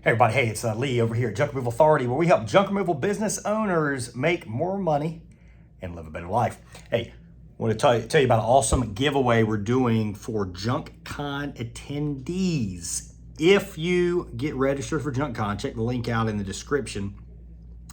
Hey everybody, hey, it's Lee over here at Junk Removal Authority, where we help junk removal business owners make more money and live a better life. Hey, I want to tell you about an awesome giveaway we're doing for JunkCon attendees. If you get registered for JunkCon, check the link out in the description,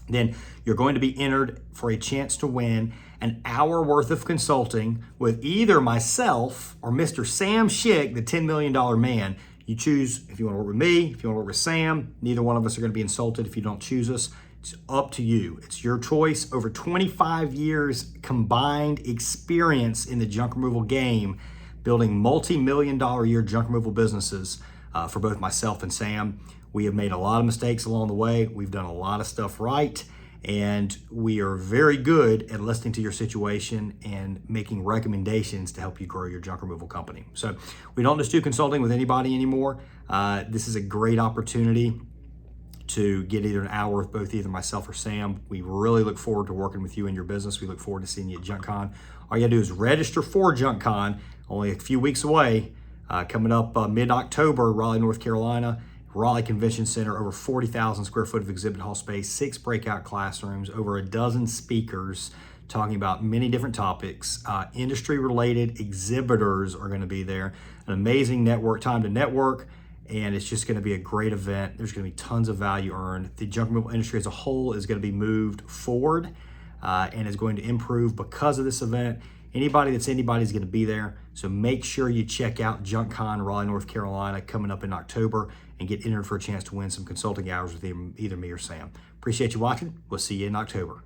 then you're going to be entered for a chance to win an hour worth of consulting with either myself or Mr. Sam Schick, the $10 million man. You choose if you want to work with me, if you want to work with Sam. Neither one of us are going to be insulted if you don't choose us. It's up to you. It's your choice. Over 25 years combined experience in the junk removal game, building multi-million-dollar a year junk removal businesses for both myself and Sam. We have made a lot of mistakes along the way. We've done a lot of stuff right, and we are very good at listening to your situation and making recommendations to help you grow your junk removal company. So we don't just do consulting with anybody anymore. This is a great opportunity to get either an hour with both either myself or Sam. We really look forward to working with you in your business. We look forward to seeing you at JunkCon. All you gotta do is register for JunkCon, only a few weeks away, coming up mid-October, Raleigh, North Carolina. Raleigh Convention Center, over 40,000 square foot of exhibit hall space, 6 breakout classrooms, over a dozen speakers talking about many different topics. Industry-related exhibitors are gonna be there. An amazing time to network, and it's just gonna be a great event. There's gonna be tons of value earned. The junk removal industry as a whole is gonna be moved forward and is going to improve because of this event. Anybody that's anybody's going to be there. So make sure you check out JunkCon Raleigh, North Carolina coming up in October and get entered for a chance to win some consulting hours with either me or Sam. Appreciate you watching. We'll see you in October.